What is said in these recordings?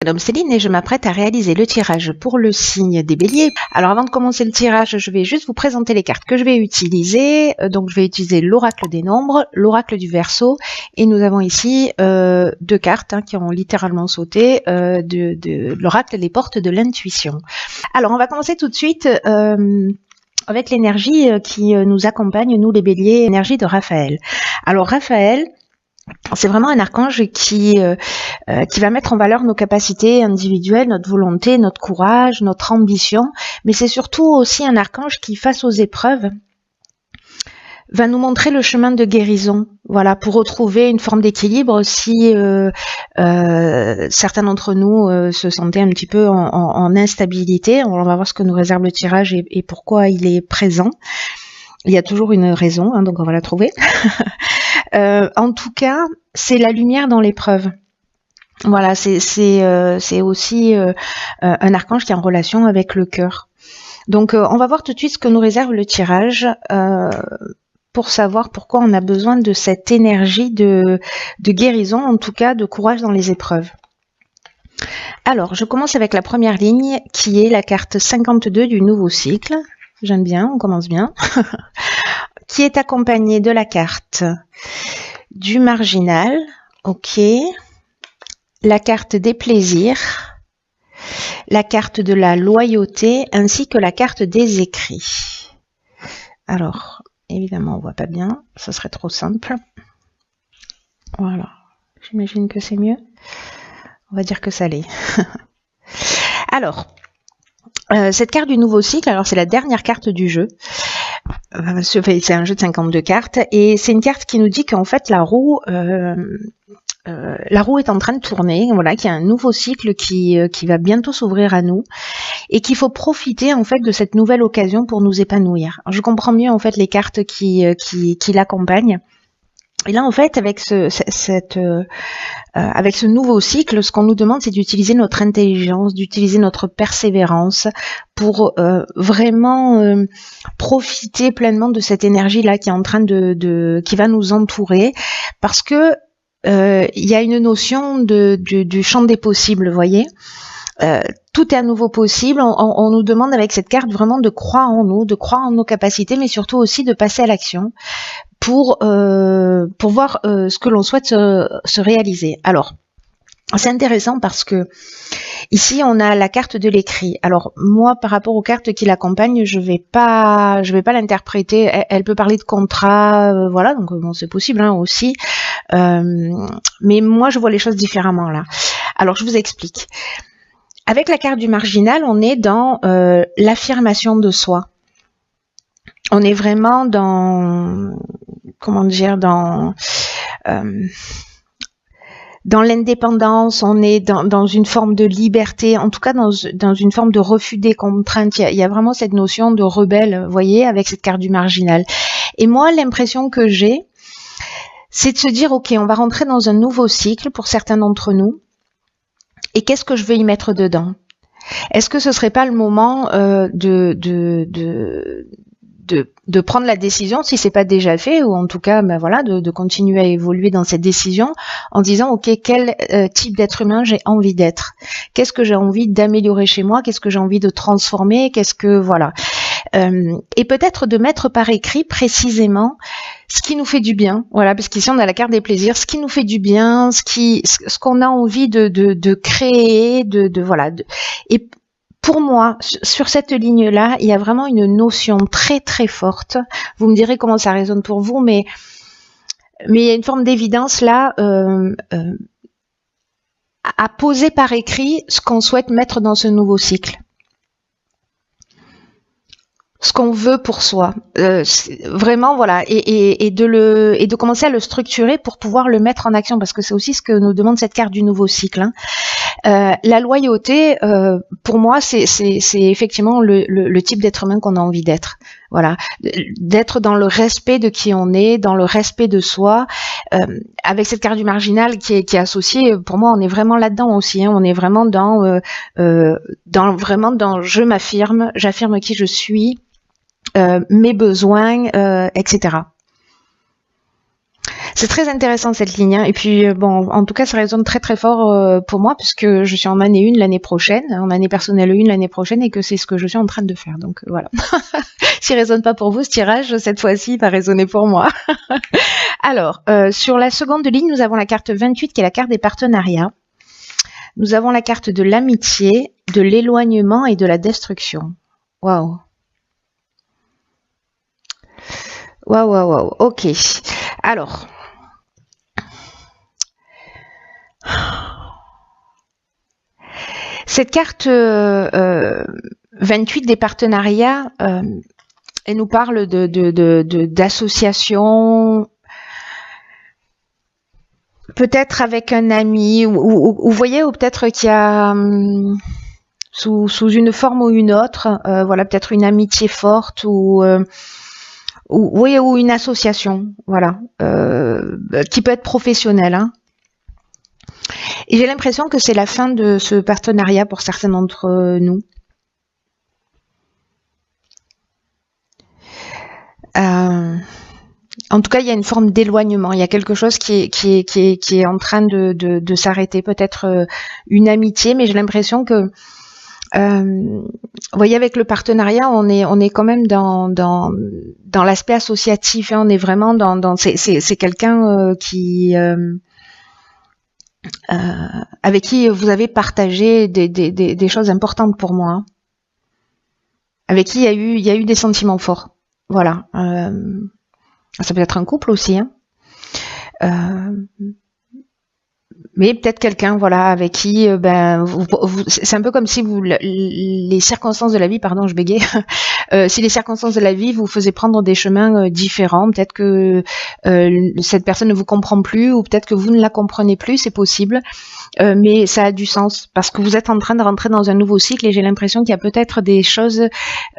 Madame Céline et je m'apprête à réaliser le tirage pour le signe des béliers. Alors avant de commencer le tirage, je vais juste vous présenter les cartes que je vais utiliser. Donc je vais utiliser l'oracle des nombres, l'oracle du Verseau et nous avons ici deux cartes qui ont littéralement sauté de l'oracle des portes de l'intuition. Alors on va commencer tout de suite avec l'énergie qui nous accompagne, nous les béliers, l'énergie de Raphaël. Alors Raphaël, c'est vraiment un archange qui va mettre en valeur nos capacités individuelles, notre volonté, notre courage, notre ambition, mais c'est surtout aussi un archange qui, face aux épreuves, va nous montrer le chemin de guérison, voilà, pour retrouver une forme d'équilibre si certains d'entre nous se sentaient un petit peu en instabilité. On va voir ce que nous réserve le tirage et pourquoi il est présent. Il y a toujours une raison, donc on va la trouver. En tout cas, c'est la lumière dans l'épreuve. Voilà, c'est aussi un archange qui est en relation avec le cœur. Donc, on va voir tout de suite ce que nous réserve le tirage pour savoir pourquoi on a besoin de cette énergie de guérison, en tout cas de courage dans les épreuves. Alors, je commence avec la première ligne qui est la carte 52 du nouveau cycle. J'aime bien, on commence bien. Qui est accompagnée de la carte du marginal, ok, la carte des plaisirs, la carte de la loyauté, ainsi que la carte des écrits. Alors, évidemment, on voit pas bien, ça serait trop simple. Voilà, j'imagine que c'est mieux. On va dire que ça l'est. Alors, cette carte du nouveau cycle, alors c'est la dernière carte du jeu. C'est un jeu de 52 cartes et c'est une carte qui nous dit qu'en fait la roue est en train de tourner, voilà, qu'il y a un nouveau cycle qui va bientôt s'ouvrir à nous et qu'il faut profiter en fait de cette nouvelle occasion pour nous épanouir. Alors, je comprends mieux en fait les cartes qui l'accompagnent. Et là en fait avec avec ce nouveau cycle, ce qu'on nous demande, c'est d'utiliser notre intelligence, d'utiliser notre persévérance pour vraiment profiter pleinement de cette énergie-là qui est en train qui va nous entourer, parce que il y a une notion du champ des possibles, vous voyez. Tout est à nouveau possible. On nous demande avec cette carte vraiment de croire en nous, de croire en nos capacités, mais surtout aussi de passer à l'action pour voir ce que l'on souhaite se réaliser. Alors, c'est intéressant parce que ici on a la carte de l'écrit. Alors moi, par rapport aux cartes qui l'accompagnent, je vais pas l'interpréter. Elle peut parler de contrat, voilà, donc bon, c'est possible aussi. Mais moi, je vois les choses différemment là. Alors, je vous explique. Avec la carte du marginal, on est dans l'affirmation de soi. On est vraiment dans, comment dire, dans l'indépendance, on est dans une forme de liberté, en tout cas dans une forme de refus des contraintes. Il y a vraiment cette notion de rebelle, vous voyez, avec cette carte du marginal. Et moi, l'impression que j'ai, c'est de se dire, ok, on va rentrer dans un nouveau cycle pour certains d'entre nous, et qu'est-ce que je veux y mettre dedans? Est-ce que ce serait pas le moment de prendre la décision, si c'est pas déjà fait, ou en tout cas, ben voilà, de continuer à évoluer dans cette décision en disant, ok, quel type d'être humain j'ai envie d'être? Qu'est-ce que j'ai envie d'améliorer chez moi? Qu'est-ce que j'ai envie de transformer? Qu'est-ce que, voilà. Et peut-être de mettre par écrit précisément ce qui nous fait du bien, voilà, parce qu'ici on a la carte des plaisirs, ce qui nous fait du bien, ce qu'on a envie de créer, voilà. Et pour moi, sur cette ligne-là, il y a vraiment une notion très très forte. Vous me direz comment ça résonne pour vous, mais il y a une forme d'évidence là à poser par écrit ce qu'on souhaite mettre dans ce nouveau cycle. Ce qu'on veut pour soi, vraiment, voilà, et de commencer à le structurer pour pouvoir le mettre en action, parce que c'est aussi ce que nous demande cette carte du nouveau cycle. La loyauté, pour moi, c'est effectivement le type d'être humain qu'on a envie d'être. Voilà, d'être dans le respect de qui on est, dans le respect de soi. Avec cette carte du marginal qui est associée, pour moi, on est vraiment là-dedans aussi. On est vraiment dans je m'affirme, j'affirme qui je suis. Mes besoins, etc. C'est très intéressant cette ligne, hein. Et puis bon, en tout cas, ça résonne très très fort pour moi puisque je suis en année 1 l'année prochaine, en année personnelle 1 l'année prochaine et que c'est ce que je suis en train de faire. Donc voilà. S'il résonne pas pour vous, ce tirage, cette fois-ci, va résonner pour moi. Alors, sur la seconde ligne, nous avons la carte 28 qui est la carte des partenariats. Nous avons la carte de l'amitié, de l'éloignement et de la destruction. Waouh. Waouh, waouh, waouh. Ok. Alors. Cette carte 28 des partenariats, elle nous parle d'associations, peut-être avec un ami, ou vous voyez, ou peut-être qu'il y a sous une forme ou une autre, voilà, peut-être une amitié forte ou une association, voilà, qui peut être professionnelle, hein. Et j'ai l'impression que c'est la fin de ce partenariat pour certains d'entre nous. En tout cas, il y a une forme d'éloignement. Il y a quelque chose qui est en train de s'arrêter. Peut-être une amitié, mais j'ai l'impression que, vous voyez, avec le partenariat, on est quand même dans l'aspect associatif. Hein. On est vraiment c'est quelqu'un qui avec qui vous avez partagé des choses importantes pour moi, hein. Avec qui il y a eu des sentiments forts. Voilà. Ça peut être un couple aussi, hein. Mais peut-être quelqu'un, voilà, avec qui, c'est un peu comme si les circonstances de la vie, pardon, je bégaye, si les circonstances de la vie vous faisaient prendre des chemins différents, peut-être que cette personne ne vous comprend plus, ou peut-être que vous ne la comprenez plus, c'est possible, mais ça a du sens, parce que vous êtes en train de rentrer dans un nouveau cycle, et j'ai l'impression qu'il y a peut-être des choses,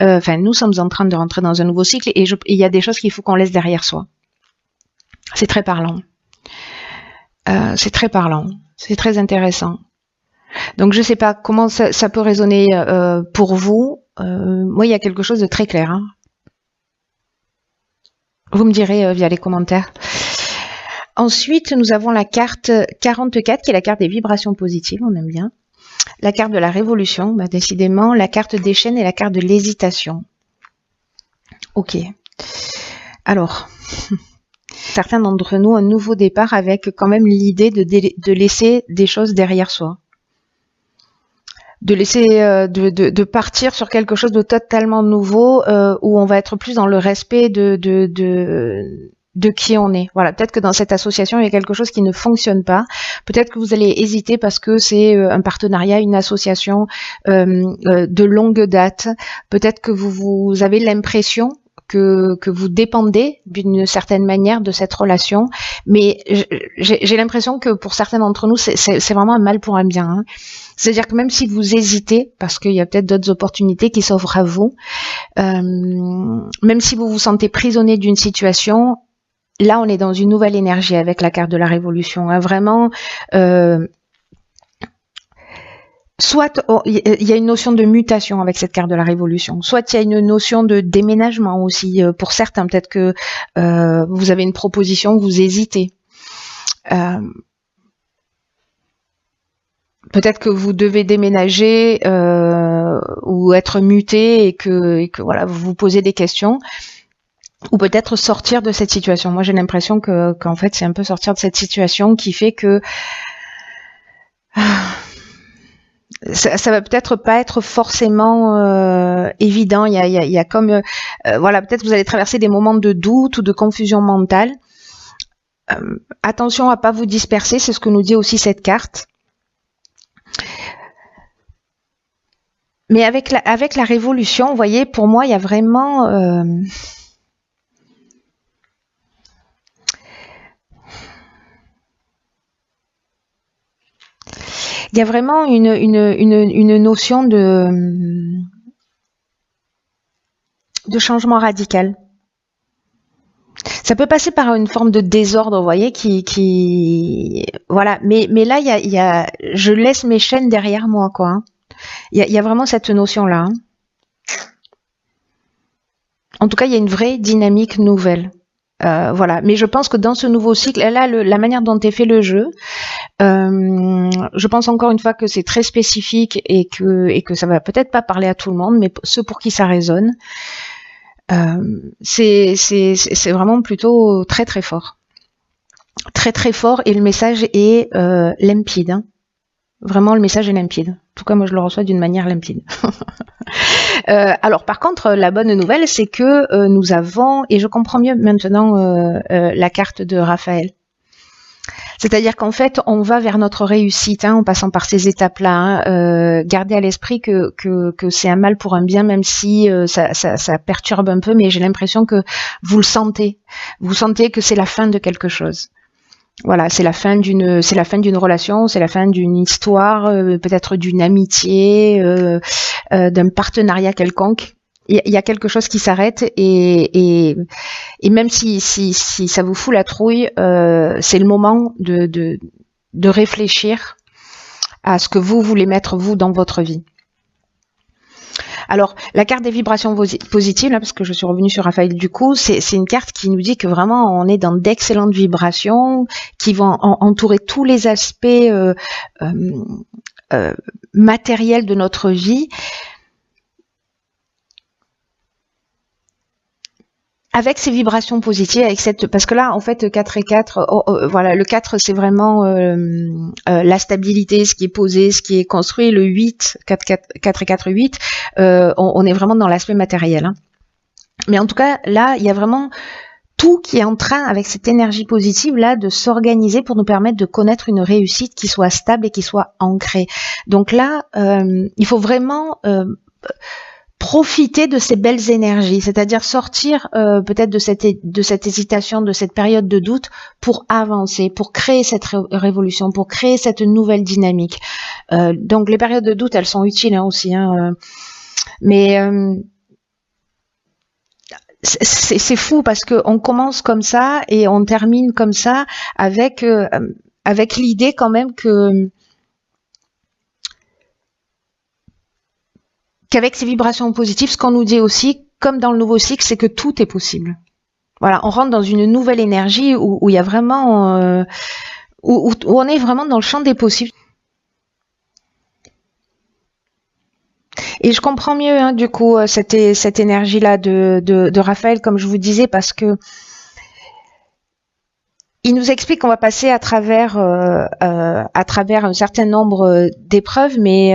nous sommes en train de rentrer dans un nouveau cycle, et il y a des choses qu'il faut qu'on laisse derrière soi. C'est très parlant. C'est très parlant, c'est très intéressant. Donc je sais pas comment ça peut résonner pour vous. Moi, il y a quelque chose de très clair, hein. Vous me direz via les commentaires. Ensuite, nous avons la carte 44 qui est la carte des vibrations positives, on aime bien. La carte de la révolution, décidément, la carte des chaînes et la carte de l'hésitation. Ok. Alors... Certains d'entre nous, un nouveau départ avec quand même l'idée de laisser des choses derrière soi. De laisser, de partir sur quelque chose de totalement nouveau, où on va être plus dans le respect de qui on est. Voilà, peut-être que dans cette association, il y a quelque chose qui ne fonctionne pas. Peut-être que vous allez hésiter parce que c'est un partenariat, une association de longue date. Peut-être que vous avez l'impression que vous dépendez d'une certaine manière de cette relation, mais j'ai l'impression que pour certains d'entre nous, c'est vraiment un mal pour un bien, hein. C'est-à-dire que même si vous hésitez, parce qu'il y a peut-être d'autres opportunités qui s'offrent à vous, même si vous vous sentez prisonnier d'une situation, là on est dans une nouvelle énergie avec la carte de la révolution, hein. Vraiment... soit il y a une notion de mutation avec cette carte de la révolution, soit il y a une notion de déménagement aussi, pour certains, peut-être que vous avez une proposition, vous hésitez. Peut-être que vous devez déménager ou être muté et que voilà, vous vous posez des questions. Ou peut-être sortir de cette situation. Moi, j'ai l'impression qu'en fait, c'est un peu sortir de cette situation qui fait que... ça va peut-être pas être forcément évident. Il y a comme voilà, peut-être vous allez traverser des moments de doute ou de confusion mentale. Attention à pas vous disperser, c'est ce que nous dit aussi cette carte. Mais avec la révolution, vous voyez, pour moi, il y a vraiment il y a vraiment une notion de changement radical. Ça peut passer par une forme de désordre, vous voyez, qui voilà. Mais là, il y a, je laisse mes chaînes derrière moi, quoi, hein. Il y a vraiment cette notion-là, hein. En tout cas, il y a une vraie dynamique nouvelle. Voilà. Mais je pense que dans ce nouveau cycle, là, la manière dont est fait le jeu, je pense encore une fois que c'est très spécifique et que ça va peut-être pas parler à tout le monde, mais ceux pour qui ça résonne, c'est vraiment plutôt très très fort. Très très fort, et le message est limpide. Hein. Vraiment, le message est limpide. En tout cas, moi, je le reçois d'une manière limpide. Alors, par contre, la bonne nouvelle, c'est que nous avons, et je comprends mieux maintenant la carte de Raphaël. C'est-à-dire qu'en fait, on va vers notre réussite, hein, en passant par ces étapes-là. Hein. Gardez à l'esprit que c'est un mal pour un bien, même si ça perturbe un peu, mais j'ai l'impression que vous le sentez. Vous sentez que c'est la fin de quelque chose. Voilà, c'est la fin d'une relation, c'est la fin d'une histoire, peut-être d'une amitié, d'un partenariat quelconque. Il y a quelque chose qui s'arrête, et même si ça vous fout la trouille, c'est le moment de réfléchir à ce que vous voulez mettre vous dans votre vie. Alors, la carte des vibrations positives, là, parce que je suis revenue sur Raphaël du coup, c'est une carte qui nous dit que vraiment on est dans d'excellentes vibrations qui vont entourer tous les aspects matériels de notre vie. Avec ces vibrations positives, parce que là, en fait, 4 et 4, voilà, le 4, c'est vraiment la stabilité, ce qui est posé, ce qui est construit. Le 8, 4 et 4, 8, on est vraiment dans l'aspect matériel. Hein. Mais en tout cas, là, il y a vraiment tout qui est en train, avec cette énergie positive, là, de s'organiser pour nous permettre de connaître une réussite qui soit stable et qui soit ancrée. Donc là, il faut vraiment... profiter de ces belles énergies, c'est-à-dire sortir peut-être de cette hésitation, de cette période de doute pour avancer, pour créer cette révolution, pour créer cette nouvelle dynamique. Donc les périodes de doute, elles sont utiles hein, aussi, hein, mais c'est fou parce que on commence comme ça et on termine comme ça avec l'idée quand même qu'avec ces vibrations positives, ce qu'on nous dit aussi, comme dans le nouveau cycle, c'est que tout est possible. Voilà, on rentre dans une nouvelle énergie où il y a vraiment, où on est vraiment dans le champ des possibles. Et je comprends mieux, hein, du coup, cette énergie-là de Raphaël, comme je vous disais, parce que il nous explique qu'on va passer à travers un certain nombre d'épreuves, mais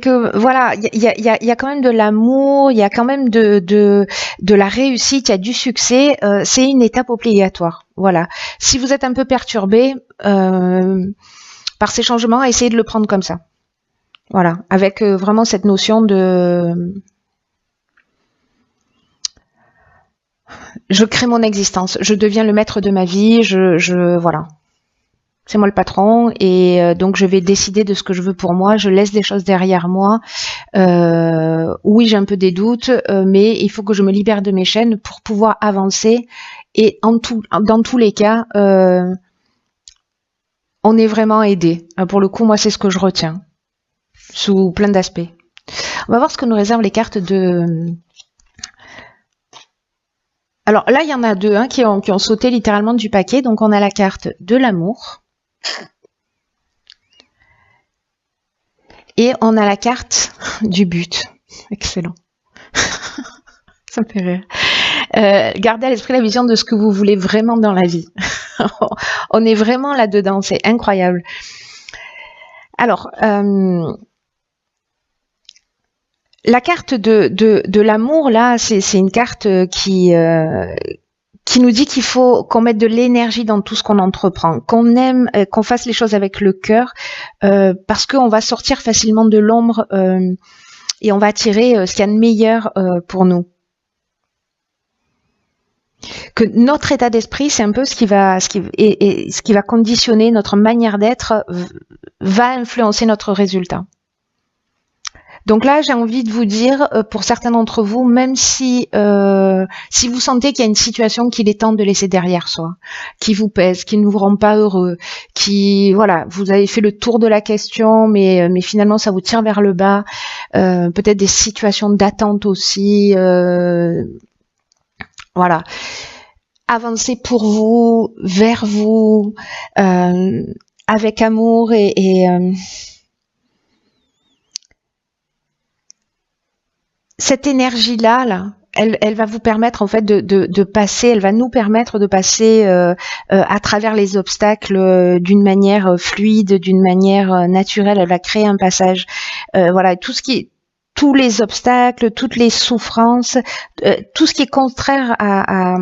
que voilà, il y a quand même de l'amour, il y a quand même de la réussite, il y a du succès. C'est une étape obligatoire. Voilà. Si vous êtes un peu perturbé par ces changements, essayez de le prendre comme ça. Voilà, avec vraiment cette notion de je crée mon existence, je deviens le maître de ma vie, voilà. C'est moi le patron et donc je vais décider de ce que je veux pour moi. Je laisse des choses derrière moi. Oui, j'ai un peu des doutes, mais il faut que je me libère de mes chaînes pour pouvoir avancer. Et dans tous les cas, on est vraiment aidé. Pour le coup, moi, c'est ce que je retiens sous plein d'aspects. On va voir ce que nous réservent les cartes de... Alors là, il y en a deux hein, qui ont sauté littéralement du paquet. Donc on a la carte de l'amour. Et on a la carte du but. Excellent. Ça me fait rire. Gardez à l'esprit la vision de ce que vous voulez vraiment dans la vie. On est vraiment là-dedans, c'est incroyable. Alors, la carte de l'amour, là, c'est une carte qui nous dit qu'il faut qu'on mette de l'énergie dans tout ce qu'on entreprend, qu'on aime, qu'on fasse les choses avec le cœur, parce qu'on va sortir facilement de l'ombre et on va attirer ce qu'il y a de meilleur pour nous. Que notre état d'esprit, c'est un peu ce qui va conditionner notre manière d'être, va influencer notre résultat. Donc là, j'ai envie de vous dire, pour certains d'entre vous, même si vous sentez qu'il y a une situation qu'il est temps de laisser derrière soi, qui vous pèse, qui ne vous rend pas heureux, voilà, vous avez fait le tour de la question, mais finalement ça vous tire vers le bas. Peut-être des situations d'attente aussi. Voilà. Avancez pour vous, vers vous, avec amour et cette énergie-là, là, elle va vous permettre en fait de passer, elle va nous permettre de passer à travers les obstacles d'une manière fluide, d'une manière naturelle. Elle va créer un passage. Voilà, tous les obstacles, toutes les souffrances, tout ce qui est contraire à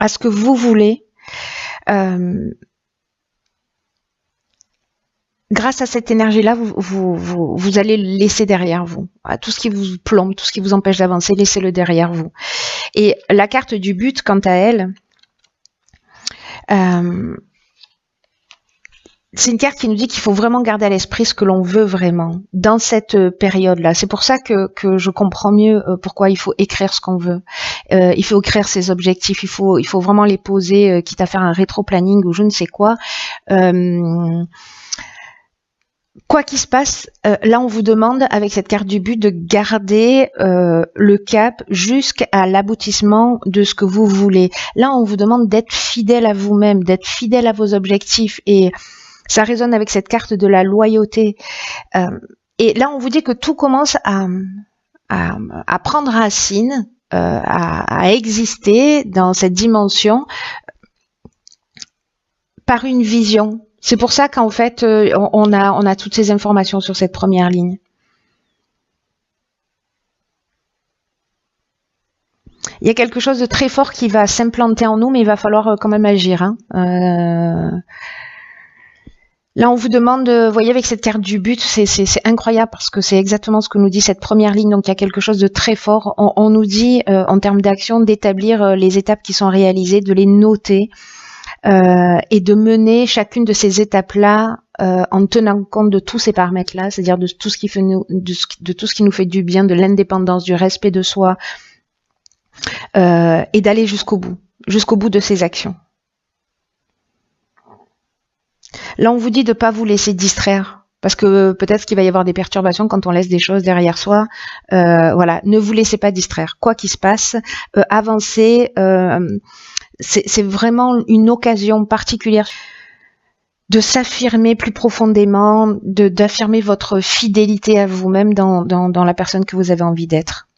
ce que vous voulez. Grâce à cette énergie-là, vous allez le laisser derrière vous. Tout ce qui vous plombe, tout ce qui vous empêche d'avancer, laissez-le derrière vous. Et la carte du but, quant à elle, c'est une carte qui nous dit qu'il faut vraiment garder à l'esprit ce que l'on veut vraiment dans cette période-là. C'est pour ça que je comprends mieux pourquoi il faut écrire ce qu'on veut. Il faut écrire ses objectifs. Il faut vraiment les poser, quitte à faire un rétro-planning ou je ne sais quoi. Quoi qu'il se passe, là on vous demande avec cette carte du but de garder le cap jusqu'à l'aboutissement de ce que vous voulez. Là on vous demande d'être fidèle à vous-même, d'être fidèle à vos objectifs et ça résonne avec cette carte de la loyauté. Et là on vous dit que tout commence à prendre racine, à exister dans cette dimension par une vision. C'est pour ça qu'en fait, on a toutes ces informations sur cette première ligne. Il y a quelque chose de très fort qui va s'implanter en nous, mais il va falloir quand même agir. Hein. Là, on vous demande, vous voyez, avec cette carte du but, c'est incroyable parce que c'est exactement ce que nous dit cette première ligne. Donc, il y a quelque chose de très fort. On nous dit, en termes d'action, d'établir les étapes qui sont réalisées, de les noter. Et de mener chacune de ces étapes-là en tenant compte de tous ces paramètres-là, c'est-à-dire de tout ce qui fait de tout ce qui nous fait du bien, de l'indépendance, du respect de soi, et d'aller jusqu'au bout de ces actions. Là, on vous dit de pas vous laisser distraire, parce que peut-être qu'il va y avoir des perturbations quand on laisse des choses derrière soi. Voilà, ne vous laissez pas distraire. Quoi qu'il se passe, avancez. C'est vraiment une occasion particulière de s'affirmer plus profondément, d'affirmer votre fidélité à vous-même dans la personne que vous avez envie d'être.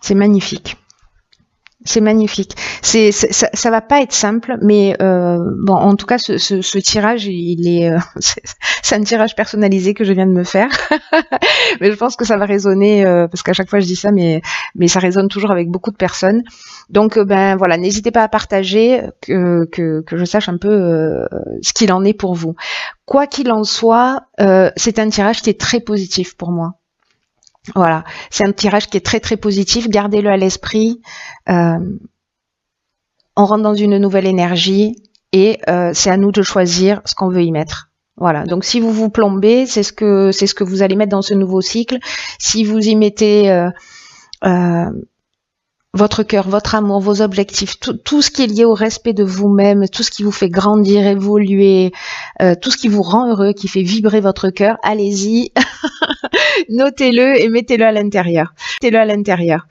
C'est magnifique. C'est magnifique. Ça va pas être simple, mais bon, en tout cas, ce tirage, c'est un tirage personnalisé que je viens de me faire. Mais je pense que ça va résonner parce qu'à chaque fois je dis ça, mais ça résonne toujours avec beaucoup de personnes. Donc, ben voilà, n'hésitez pas à partager que je sache un peu ce qu'il en est pour vous. Quoi qu'il en soit, c'est un tirage qui est très positif pour moi. Voilà, c'est un tirage qui est très très positif, gardez-le à l'esprit. On rentre dans une nouvelle énergie et c'est à nous de choisir ce qu'on veut y mettre. Voilà, donc si vous vous plombez, c'est ce que vous allez mettre dans ce nouveau cycle. Si vous y mettez votre cœur, votre amour, vos objectifs, tout ce qui est lié au respect de vous-même, tout ce qui vous fait grandir, évoluer, tout ce qui vous rend heureux, qui fait vibrer votre cœur, allez-y, notez-le et mettez-le à l'intérieur. Mettez-le à l'intérieur.